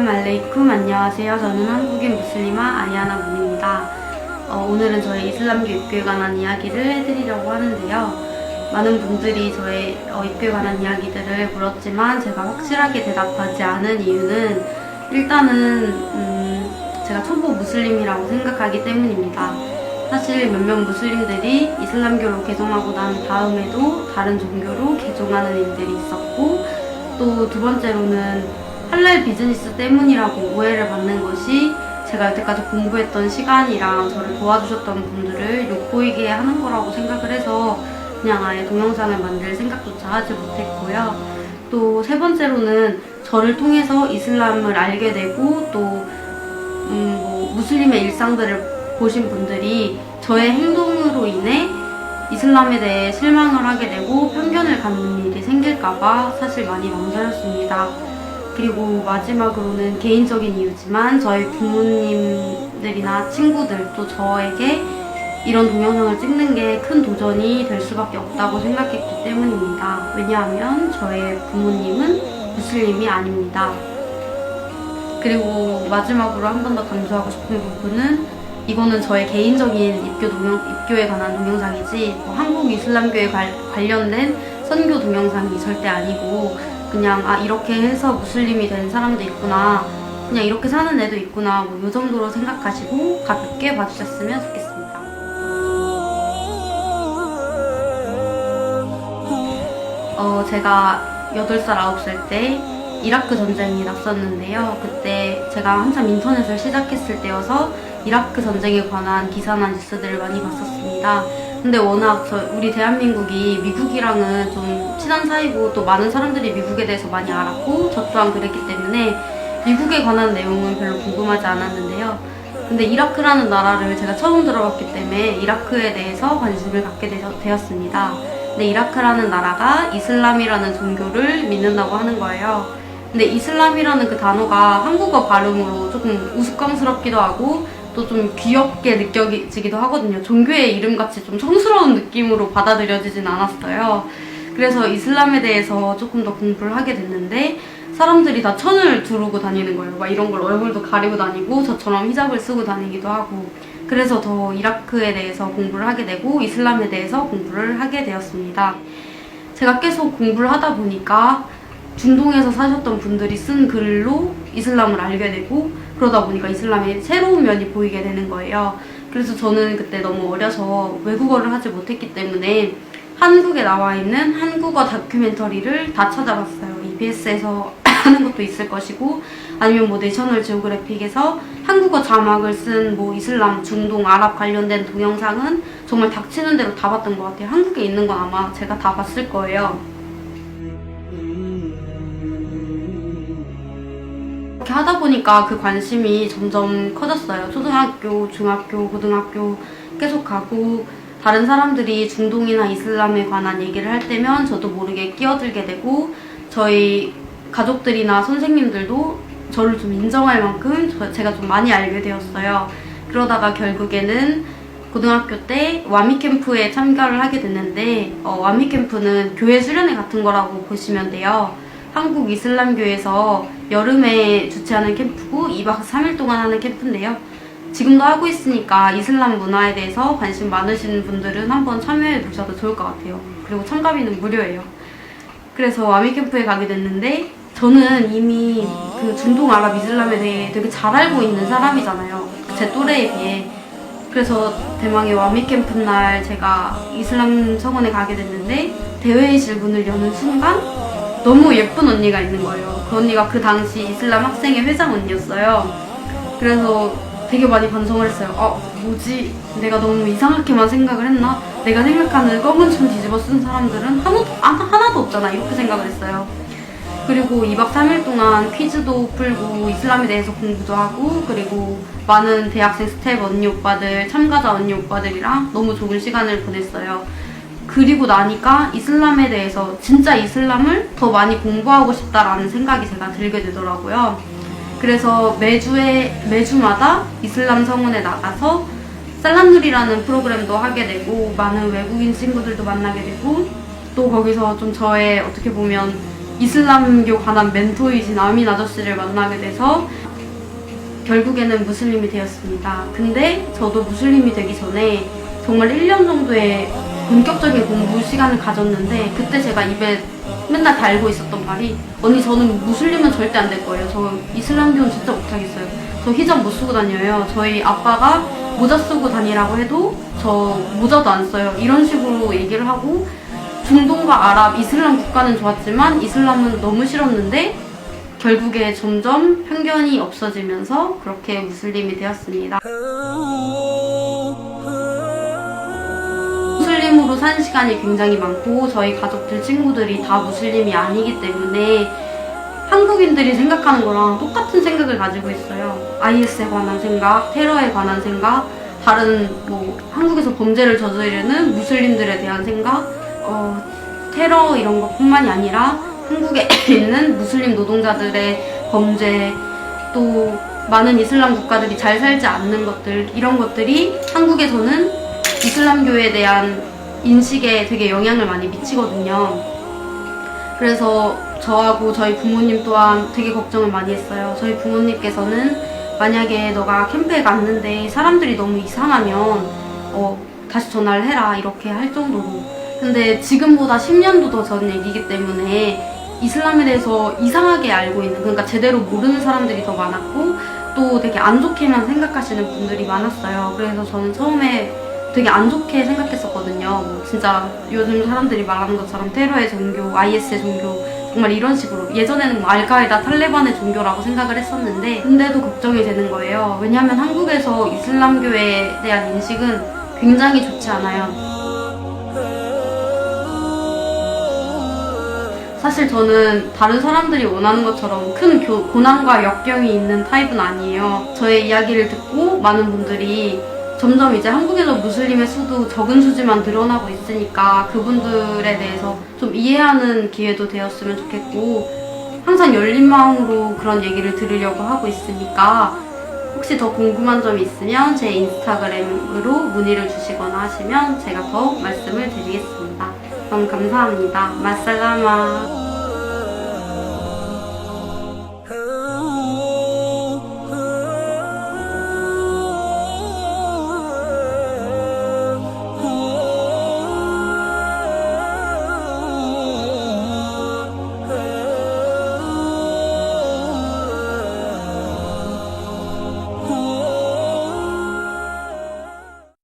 살람 알레이쿰. 안녕하세요. 저는 한국인 무슬리마 아이아나 문입니다. 오늘은 저의 이슬람교 입교에 관한 이야기를 해드리려고 하는데요. 많은 분들이 저의 입교에 관한 이야기들을 물었지만 제가 확실하게 대답하지 않은 이유는 일단은 제가 초보 무슬림이라고 생각하기 때문입니다. 사실 몇몇 무슬림들이 이슬람교로 개종하고 난 다음에도 다른 종교로 개종하는 일들이 있었고, 또 두 번째로는 할랄 비즈니스 때문이라고 오해를 받는 것이 제가 여태까지 공부했던 시간이랑 저를 도와주셨던 분들을 욕보이게 하는 거라고 생각을 해서 그냥 아예 동영상을 만들 생각조차 하지 못했고요. 또 세 번째로는 저를 통해서 이슬람을 알게 되고 또 무슬림의 일상들을 보신 분들이 저의 행동으로 인해 이슬람에 대해 실망을 하게 되고 편견을 갖는 일이 생길까봐 사실 많이 망설였습니다. 그리고 마지막으로는 개인적인 이유지만 저희 부모님들이나 친구들 또 저에게 이런 동영상을 찍는 게 큰 도전이 될 수밖에 없다고 생각했기 때문입니다. 왜냐하면 저의 부모님은 무슬림이 아닙니다. 그리고 마지막으로 한 번 더 강조하고 싶은 부분은 이거는 저의 개인적인 입교에 관한 동영상이지 한국 이슬람교에 관련된 선교 동영상이 절대 아니고 그냥 이렇게 해서 무슬림이 된 사람도 있구나, 그냥 이렇게 사는 애도 있구나, 이 정도로 생각하시고 가볍게 봐주셨으면 좋겠습니다. 제가 8살, 9살 때 이라크 전쟁이 났었는데요. 그때 제가 한참 인터넷을 시작했을 때여서 이라크 전쟁에 관한 기사나 뉴스들을 많이 봤었습니다. 근데 워낙 우리 대한민국이 미국이랑은 좀 친한 사이고 또 많은 사람들이 미국에 대해서 많이 알았고 저 또한 그랬기 때문에 미국에 관한 내용은 별로 궁금하지 않았는데요. 근데 이라크라는 나라를 제가 처음 들어봤기 때문에 이라크에 대해서 관심을 갖게 되었습니다. 근데 이라크라는 나라가 이슬람이라는 종교를 믿는다고 하는 거예요. 근데 이슬람이라는 그 단어가 한국어 발음으로 조금 우스꽝스럽기도 하고 또 좀 귀엽게 느껴지기도 하거든요. 종교의 이름같이 좀 성스러운 느낌으로 받아들여지진 않았어요. 그래서 이슬람에 대해서 조금 더 공부를 하게 됐는데 사람들이 다 천을 두르고 다니는 거예요. 막 이런 걸 얼굴도 가리고 다니고 저처럼 히잡을 쓰고 다니기도 하고, 그래서 더 이라크에 대해서 공부를 하게 되고 이슬람에 대해서 공부를 하게 되었습니다. 제가 계속 공부를 하다 보니까 중동에서 사셨던 분들이 쓴 글로 이슬람을 알게 되고 그러다 보니까 이슬람의 새로운 면이 보이게 되는 거예요. 그래서 저는 그때 너무 어려서 외국어를 하지 못했기 때문에 한국에 나와 있는 한국어 다큐멘터리를 다 찾아봤어요. EBS에서 하는 것도 있을 것이고 아니면 내셔널 지오그래픽에서 한국어 자막을 쓴 이슬람, 중동, 아랍 관련된 동영상은 정말 닥치는 대로 다 봤던 것 같아요. 한국에 있는 건 아마 제가 다 봤을 거예요. 이렇게 하다 보니까 그 관심이 점점 커졌어요. 초등학교, 중학교, 고등학교 계속 가고 다른 사람들이 중동이나 이슬람에 관한 얘기를 할 때면 저도 모르게 끼어들게 되고 저희 가족들이나 선생님들도 저를 좀 인정할 만큼 제가 좀 많이 알게 되었어요. 그러다가 결국에는 고등학교 때 와미 캠프에 참가를 하게 됐는데 와미 캠프는 교회 수련회 같은 거라고 보시면 돼요. 한국 이슬람교에서 여름에 주최하는 캠프고 2박 3일 동안 하는 캠프인데요. 지금도 하고 있으니까 이슬람 문화에 대해서 관심 많으신 분들은 한번 참여해 보셔도 좋을 것 같아요. 그리고 참가비는 무료예요. 그래서 와미 캠프에 가게 됐는데 저는 이미 그 중동 아랍 이슬람에 대해 되게 잘 알고 있는 사람이잖아요. 제 또래에 비해. 그래서 대망의 와미 캠프 날 제가 이슬람 성원에 가게 됐는데 대회의실 문을 여는 순간 너무 예쁜 언니가 있는 거예요. 그 언니가 그 당시 이슬람 학생회 회장 언니였어요. 그래서 되게 많이 반성을 했어요. 뭐지? 내가 너무 이상하게만 생각을 했나? 내가 생각하는 검은 천 뒤집어 쓴 사람들은 하나도 없잖아. 이렇게 생각을 했어요. 그리고 2박 3일 동안 퀴즈도 풀고 이슬람에 대해서 공부도 하고 그리고 많은 대학생 스텝 언니 오빠들, 참가자 언니 오빠들이랑 너무 좋은 시간을 보냈어요. 그리고 나니까 이슬람에 대해서 진짜 이슬람을 더 많이 공부하고 싶다라는 생각이 제가 들게 되더라고요. 그래서 매주마다 이슬람 성원에 나가서 살람누리라는 프로그램도 하게 되고 많은 외국인 친구들도 만나게 되고 또 거기서 좀 저의 어떻게 보면 이슬람교 관한 멘토이신 아민 아저씨를 만나게 돼서 결국에는 무슬림이 되었습니다. 근데 저도 무슬림이 되기 전에 정말 1년 정도의 본격적인 공부 시간을 가졌는데 그때 제가 입에 맨날 달고 있었던 말이 언니 저는 무슬림은 절대 안 될 거예요. 저 이슬람교는 진짜 못하겠어요. 저 히잡 못 쓰고 다녀요. 저희 아빠가 모자 쓰고 다니라고 해도 저 모자도 안 써요. 이런 식으로 얘기를 하고 중동과 아랍, 이슬람 국가는 좋았지만 이슬람은 너무 싫었는데 결국에 점점 편견이 없어지면서 그렇게 무슬림이 되었습니다. 무슬림으로 산 시간이 굉장히 많고 저희 가족들, 친구들이 다 무슬림이 아니기 때문에 한국인들이 생각하는 거랑 똑같은 생각을 가지고 있어요. IS에 관한 생각, 테러에 관한 생각, 다른 한국에서 범죄를 저지르는 무슬림들에 대한 생각, 테러 이런 것뿐만이 아니라 한국에 있는 무슬림 노동자들의 범죄, 또 많은 이슬람 국가들이 잘 살지 않는 것들, 이런 것들이 한국에서는 이슬람교에 대한 인식에 되게 영향을 많이 미치거든요. 그래서 저하고 저희 부모님 또한 되게 걱정을 많이 했어요. 저희 부모님께서는 만약에 너가 캠프에 갔는데 사람들이 너무 이상하면 다시 전화를 해라 이렇게 할 정도로. 근데 지금보다 10년도 더 전 얘기이기 때문에 이슬람에 대해서 이상하게 알고 있는, 그러니까 제대로 모르는 사람들이 더 많았고 또 되게 안 좋게만 생각하시는 분들이 많았어요. 그래서 저는 처음에 되게 안 좋게 생각했었거든요. 진짜 요즘 사람들이 말하는 것처럼 테러의 종교, IS의 종교, 정말 이런 식으로. 예전에는 알카에다, 탈레반의 종교라고 생각을 했었는데 근데도 걱정이 되는 거예요. 왜냐하면 한국에서 이슬람교에 대한 인식은 굉장히 좋지 않아요. 사실 저는 다른 사람들이 원하는 것처럼 큰 고난과 역경이 있는 타입은 아니에요. 저의 이야기를 듣고 많은 분들이 점점 이제 한국에서 무슬림의 수도 적은 수지만 늘어나고 있으니까 그분들에 대해서 좀 이해하는 기회도 되었으면 좋겠고 항상 열린 마음으로 그런 얘기를 들으려고 하고 있으니까 혹시 더 궁금한 점이 있으면 제 인스타그램으로 문의를 주시거나 하시면 제가 더 말씀을 드리겠습니다. 너무 감사합니다. 마살라마.